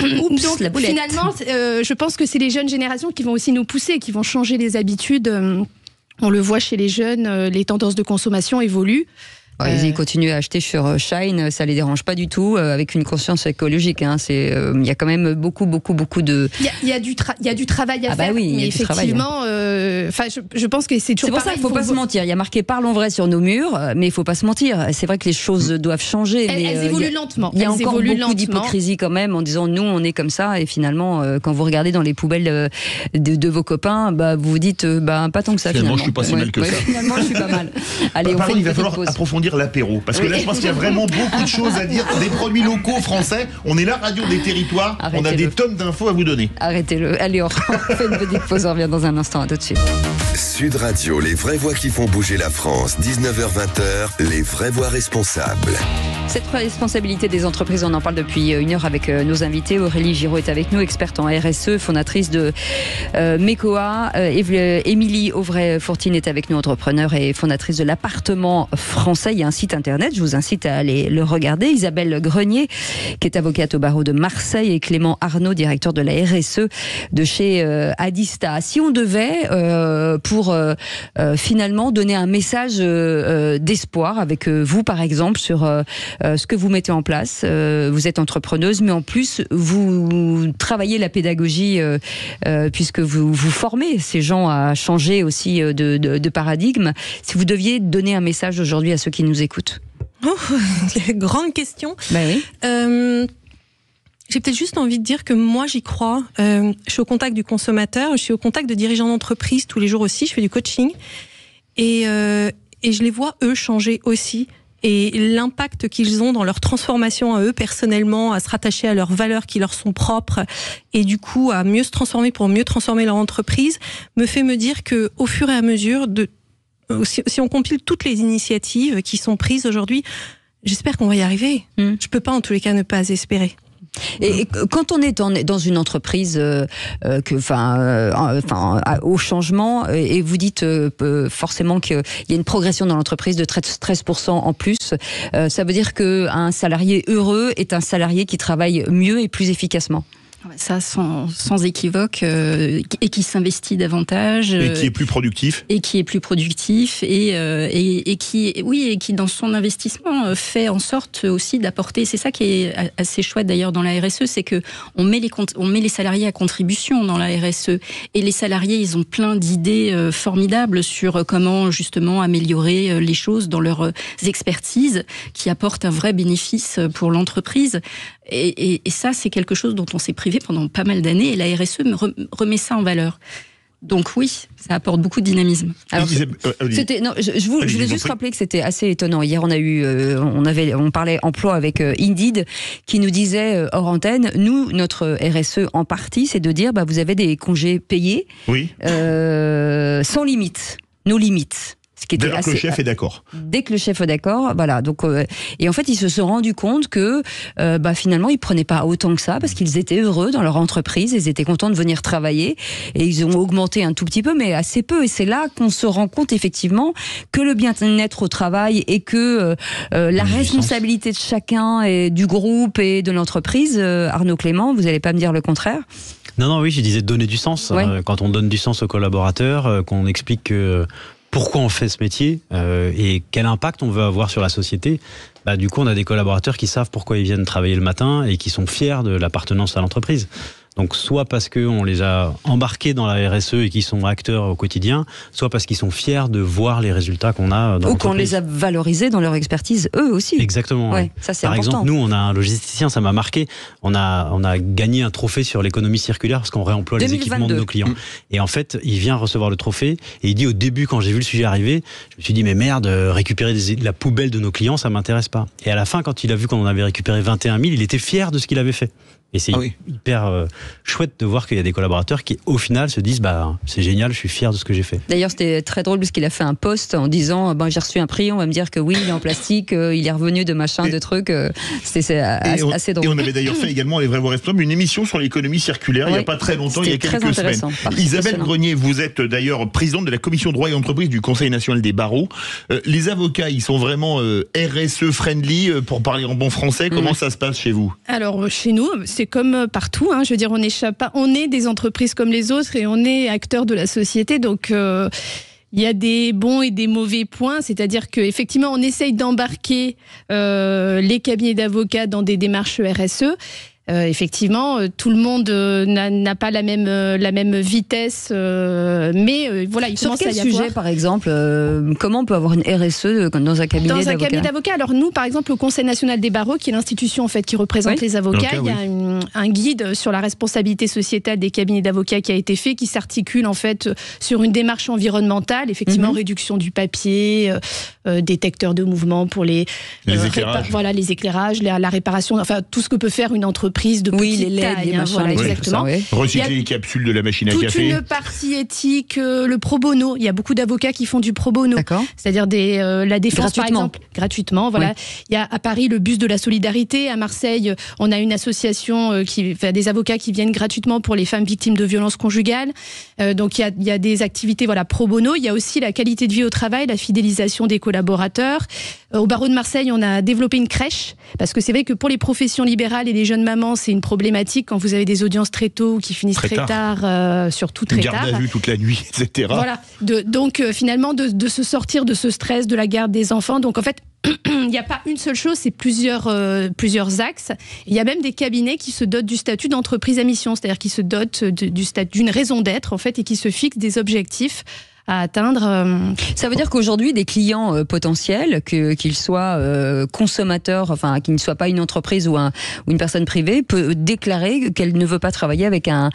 Donc, finalement, je pense que c'est les jeunes générations qui vont aussi nous pousser, qui vont changer les habitudes. On le voit chez les jeunes, les tendances de consommation évoluent. Ils continuent à acheter sur Shine, ça les dérange pas du tout, avec une conscience écologique. Il y a quand même beaucoup de. Il y a du travail à faire. Mais effectivement, je pense que c'est toujours. C'est pour ça qu'il faut pas se mentir. Il y a marqué "Parlons vrai" sur nos murs, mais il faut pas se mentir. C'est vrai que les choses doivent changer. Elles évoluent lentement. Il y a encore beaucoup d'hypocrisie quand même en disant nous on est comme ça, et finalement quand vous regardez dans les poubelles de vos copains, vous vous dites pas tant que ça. Finalement, je suis pas si mal que ça. Finalement, je suis pas mal. Allez, on fait une petite pause. Approfondir l'apéro, parce que là je pense qu'il y a vraiment beaucoup de choses à dire, des produits locaux français, on est la radio des territoires, on a des tonnes d'infos à vous donner. Arrêtez-le, allez on fait une petite pause, on revient dans un instant, à tout de suite. Sud Radio, les vraies voix qui font bouger la France, 19h-20h, les vraies voix responsables. Cette responsabilité des entreprises, on en parle depuis 1 heure avec nos invités. Aurélie Giraud est avec nous, experte en RSE, fondatrice de MECOA. Émilie Auvray-Fourtine est avec nous, entrepreneur et fondatrice de l'appartement français. Il y a un site internet, je vous incite à aller le regarder. Isabelle Grenier, qui est avocate au barreau de Marseille, et Clément Arnaud, directeur de la RSE de chez Adista. Si on devait, pour finalement donner un message d'espoir avec vous, par exemple, sur ce que vous mettez en place, vous êtes entrepreneuse, mais en plus, vous travaillez la pédagogie, puisque vous formez ces gens à changer aussi de paradigme. Si vous deviez donner un message aujourd'hui à ceux qui nous écoutent. Grande question. Bah oui. J'ai peut-être juste envie de dire que moi, j'y crois. Je suis au contact du consommateur, je suis au contact de dirigeants d'entreprise tous les jours aussi, je fais du coaching. Et je les vois, eux, changer aussi. Et l'impact qu'ils ont dans leur transformation à eux, personnellement, à se rattacher à leurs valeurs qui leur sont propres, et du coup, à mieux se transformer pour mieux transformer leur entreprise, me fait me dire qu'au fur et à mesure, si on compile toutes les initiatives qui sont prises aujourd'hui, j'espère qu'on va y arriver. Je peux pas, en tous les cas, ne pas espérer. Et quand on est dans une entreprise au changement, et vous dites forcément qu'il y a une progression dans l'entreprise de 13% en plus, ça veut dire qu'un salarié heureux est un salarié qui travaille mieux et plus efficacement. Ça, sans équivoque, et qui s'investit davantage. Et qui est plus productif. Et qui est plus productif, et qui, dans son investissement, fait en sorte aussi d'apporter. C'est ça qui est assez chouette d'ailleurs dans la RSE, c'est que on met les salariés à contribution dans la RSE. Et les salariés, ils ont plein d'idées formidables sur comment justement améliorer les choses dans leurs expertises, qui apportent un vrai bénéfice pour l'entreprise. Et ça, c'est quelque chose dont on s'est privé pendant pas mal d'années, et la RSE remet ça en valeur. Donc oui, ça apporte beaucoup de dynamisme. Alors, je voulais juste rappeler que c'était assez étonnant. Hier, on parlait emploi avec Indeed, qui nous disait hors antenne, nous, notre RSE en partie, c'est de dire, vous avez des congés payés, sans limite, nos limites. Dès que le chef est d'accord. Dès que le chef est d'accord, voilà. Donc, et en fait, ils se sont rendus compte que finalement, ils prenaient pas autant que ça, parce qu'ils étaient heureux dans leur entreprise, ils étaient contents de venir travailler, et ils ont augmenté un tout petit peu, mais assez peu. Et c'est là qu'on se rend compte effectivement que le bien-être au travail et que la responsabilité de chacun et du groupe et de l'entreprise. Arnaud Clément, vous n'allez pas me dire le contraire? Non, oui, je disais donner du sens. Ouais. Quand on donne du sens aux collaborateurs, qu'on explique pourquoi on fait ce métier et quel impact on veut avoir sur la société, du coup on a des collaborateurs qui savent pourquoi ils viennent travailler le matin et qui sont fiers de l'appartenance à l'entreprise. Donc soit parce qu'on les a embarqués dans la RSE et qu'ils sont acteurs au quotidien, soit parce qu'ils sont fiers de voir les résultats qu'on a dans l'entreprise. Ou qu'on les a valorisés dans leur expertise, eux aussi. Exactement. Ouais, ça c'est Par important. exemple, nous, on a un logisticien, ça m'a marqué, on a gagné un trophée sur l'économie circulaire parce qu'on réemploie 2022. les équipements de nos clients. Et en fait, il vient recevoir le trophée et il dit au début, quand j'ai vu le sujet arriver, je me suis dit, mais merde, récupérer la poubelle de nos clients, ça m'intéresse pas. Et à la fin, quand il a vu qu'on en avait récupéré 21 000, il était fier de ce qu'il avait fait. Et c'est hyper chouette de voir qu'il y a des collaborateurs qui, au final, se disent c'est génial, je suis fier de ce que j'ai fait. D'ailleurs, c'était très drôle parce qu'il a fait un post en disant j'ai reçu un prix, on va me dire que oui, il est en plastique, il est revenu de machin, de trucs. C'était assez drôle. Et on avait d'ailleurs fait également, les vrais voix responsables, une émission sur l'économie circulaire il n'y a pas très longtemps, il y a quelques semaines. Isabelle Grenier, vous êtes d'ailleurs présidente de la commission droit et entreprise du Conseil national des barreaux. Les avocats, ils sont vraiment RSE friendly, pour parler en bon français. Comment ça se passe chez vous? Alors, chez nous, c'est comme partout, je veux dire, on n'échappe pas, on est des entreprises comme les autres et on est acteurs de la société, donc il y a des bons et des mauvais points, c'est-à-dire qu'effectivement on essaye d'embarquer les cabinets d'avocats dans des démarches RSE. Effectivement, tout le monde n'a pas la même vitesse, mais voilà, il commence à y avoir. Sur quel sujet, par exemple, comment on peut avoir une RSE dans un cabinet d'avocats? Dans un cabinet d'avocats, alors nous, par exemple, au Conseil national des barreaux, qui est l'institution en fait qui représente les avocats, il y a un guide sur la responsabilité sociétale des cabinets d'avocats qui a été fait, qui s'articule en fait sur une démarche environnementale, effectivement, réduction du papier, détecteur de mouvement pour les éclairages. Voilà, les éclairages, la réparation, enfin tout ce que peut faire une entreprise de petite taille, les machins, exactement. Recycler les capsules de la machine à café. Toute une partie éthique, le pro bono. Il y a beaucoup d'avocats qui font du pro bono. C'est-à-dire la défense, par exemple, gratuitement. Voilà. Oui. Il y a à Paris le bus de la solidarité. À Marseille, on a une association des avocats qui viennent gratuitement pour les femmes victimes de violences conjugales. Donc il y a des activités pro bono. Il y a aussi la qualité de vie au travail, la fidélisation des collaborateurs. Au barreau de Marseille, on a développé une crèche parce que c'est vrai que pour les professions libérales et les jeunes mamans, c'est une problématique quand vous avez des audiences très tôt ou qui finissent très tard, surtout très tard. Garde à vue toute la nuit, etc. Voilà. Donc finalement de se sortir de ce stress de la garde des enfants. Donc en fait, il n'y a pas une seule chose, c'est plusieurs axes. Il y a même des cabinets qui se dotent du statut d'entreprise à mission, c'est-à-dire qui se dotent d'une raison d'être en fait et qui se fixent des objectifs atteindre. Ça veut dire qu'aujourd'hui, des clients potentiels, qu'ils soient consommateurs, enfin, qu'ils ne soient pas une entreprise ou une personne privée, peut déclarer qu'elle ne veut pas travailler avec un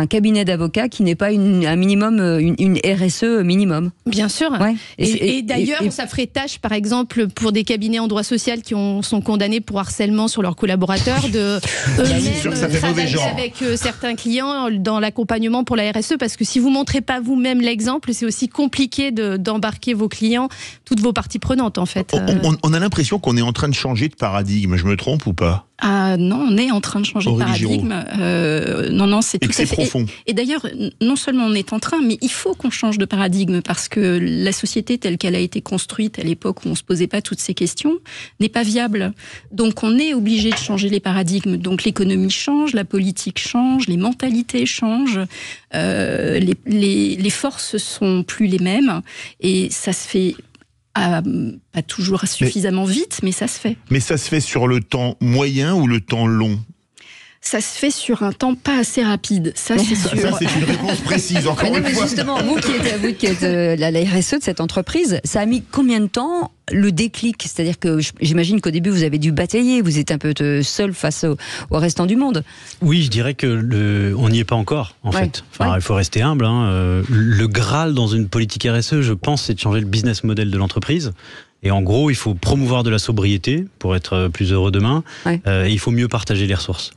cabinet d'avocats qui n'est pas un minimum, une RSE minimum. Bien sûr. Ouais. Et d'ailleurs, ça ferait tâche, par exemple, pour des cabinets en droit social qui sont condamnés pour harcèlement sur leurs collaborateurs, de eux-mêmes travailler avec certains clients dans l'accompagnement pour la RSE, parce que si vous montrez pas vous-même l'exemple, c'est aussi compliqué d'embarquer vos clients, toutes vos parties prenantes, en fait. On a l'impression qu'on est en train de changer de paradigme. Je me trompe ou pas ? Ah non, on est en train de changer de paradigme. Non, c'est tout à fait profond. Et d'ailleurs, non seulement on est en train, mais il faut qu'on change de paradigme, parce que la société telle qu'elle a été construite à l'époque où on se posait pas toutes ces questions n'est pas viable. Donc on est obligé de changer les paradigmes. Donc l'économie change, la politique change, les mentalités changent, les forces sont plus les mêmes, et ça se fait pas toujours suffisamment vite, mais ça se fait. Mais ça se fait sur le temps moyen ou le temps long ? Ça se fait sur un temps pas assez rapide, ça c'est sûr. Ça c'est une réponse précise, encore une fois. Justement, vous qui êtes la RSE de cette entreprise, ça a mis combien de temps le déclic ? C'est-à-dire que j'imagine qu'au début vous avez dû batailler, vous êtes un peu seul face au restant du monde. Oui, je dirais que on n'y est pas encore, en fait. Enfin, il faut rester humble. Le Graal dans une politique RSE, je pense, c'est de changer le business model de l'entreprise. Et en gros, il faut promouvoir de la sobriété pour être plus heureux demain. Et il faut mieux partager les ressources.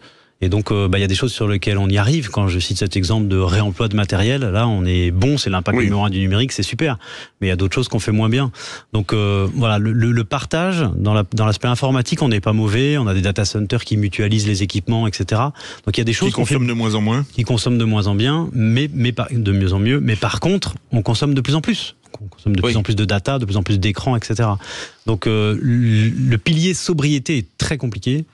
Et donc, y a des choses sur lesquelles on y arrive. Quand je cite cet exemple de réemploi de matériel, là, on est bon, c'est l'impact numéro 1 du numérique, c'est super. Mais il y a d'autres choses qu'on fait moins bien. Donc, voilà, le partage, dans l'aspect informatique, on n'est pas mauvais. On a des data centers qui mutualisent les équipements, etc. Donc, il y a des choses qui consomment de moins en moins. Qui consomment de moins en bien, mais de mieux en mieux. Mais par contre, on consomme de plus en plus. On consomme de plus en plus de data, de plus en plus d'écrans, etc. Donc, le pilier sobriété est très compliqué.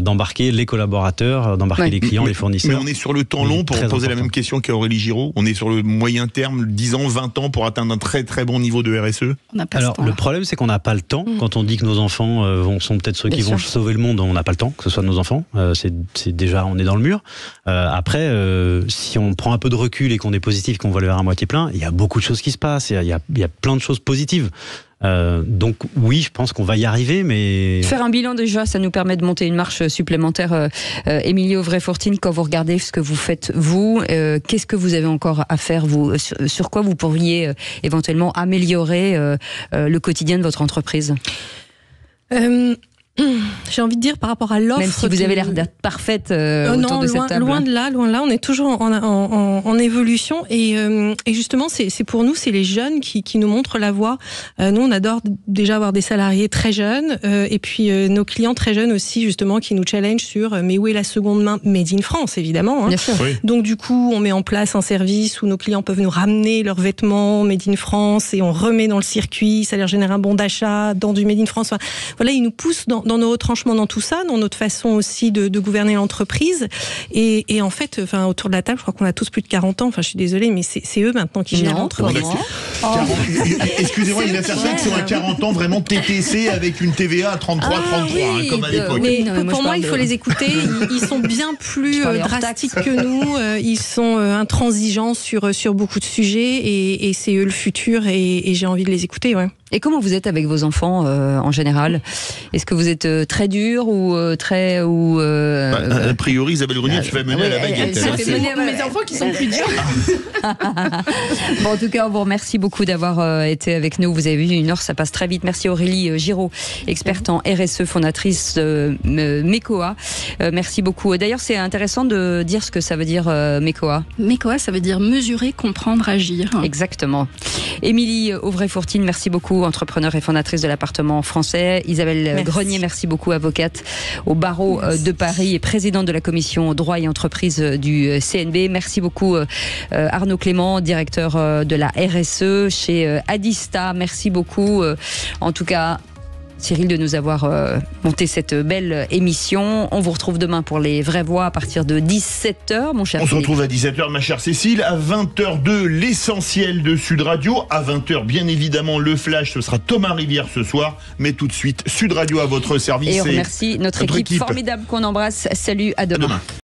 D'embarquer les collaborateurs, d'embarquer les clients, les fournisseurs. Mais on est sur le temps long, pour poser la même question qu'Aurélie Giraud. On est sur le moyen terme, 10 ans, 20 ans, pour atteindre un très très bon niveau de RSE. Alors, le problème, c'est qu'on n'a pas le temps. Quand on dit que nos enfants sont peut-être ceux qui vont sauver le monde, on n'a pas le temps, que ce soit nos enfants. C'est déjà, on est dans le mur. Après, si on prend un peu de recul et qu'on est positif, qu'on voit le verre à moitié plein, il y a beaucoup de choses qui se passent. Il y a plein de choses positives. Donc oui, je pense qu'on va y arriver, mais... Faire un bilan déjà, ça nous permet de monter une marche supplémentaire. Émilie Auvray-Fortine, quand vous regardez ce que vous faites, vous, qu'est-ce que vous avez encore à faire, vous, sur quoi vous pourriez éventuellement améliorer le quotidien de votre entreprise ? J'ai envie de dire par rapport à l'offre. Même si vous avez l'air d'être parfaite autour de cette table. Loin de là, on est toujours en évolution et justement c'est pour nous, c'est les jeunes qui nous montrent la voie. Nous on adore déjà avoir des salariés très jeunes et puis nos clients très jeunes aussi justement qui nous challenge sur mais où est la seconde main made in France évidemment. Bien sûr. Oui. Donc du coup on met en place un service où nos clients peuvent nous ramener leurs vêtements made in France et on remet dans le circuit, ça leur génère un bon d'achat dans du made in France. Enfin, voilà, ils nous poussent dans nos retranchements dans tout ça, dans notre façon aussi de gouverner l'entreprise. Et en fait, autour de la table, je crois qu'on a tous plus de 40 ans. Enfin, je suis désolée, mais c'est eux maintenant qui gèrent l'entreprise. Excusez-moi, il y a certains qui sont à 40 ans vraiment TTC avec une TVA à 33, comme à l'époque. Mais pour moi, il faut les écouter. Ils sont bien plus drastiques que nous. Ils sont intransigeants sur beaucoup de sujets et c'est eux le futur et j'ai envie de les écouter, ouais. Et comment vous êtes avec vos enfants en général ? Est-ce que vous êtes très dur ou très... A priori, Isabelle Grenier, tu vas mener à la baguette. C'est mes enfants qui sont plus durs. Bon, en tout cas, on vous remercie beaucoup d'avoir été avec nous. Vous avez vu, une heure, ça passe très vite. Merci Aurélie Giraud, experte en RSE, fondatrice de MECOA. Merci beaucoup. D'ailleurs, c'est intéressant de dire ce que ça veut dire MECOA. MECOA, ça veut dire mesurer, comprendre, agir. Exactement. Émilie Auvray-Fortine, merci beaucoup, entrepreneure et fondatrice de l'appartement français. Isabelle Grenier, merci beaucoup, avocate au barreau de Paris et présidente de la commission droit et entreprise du CNB. Merci beaucoup Arnaud Clément, directeur de la RSE chez Adista. Merci beaucoup. En tout cas, Cyril, de nous avoir monté cette belle émission. On vous retrouve demain pour les vraies voix à partir de 17h, mon cher Philippe. On se retrouve à 17h, ma chère Cécile. À 20h02, l'essentiel de Sud Radio. À 20h, bien évidemment, le flash. Ce sera Thomas Rivière ce soir. Mais tout de suite, Sud Radio à votre service. Et on remercie notre équipe formidable qu'on embrasse. Salut, à demain.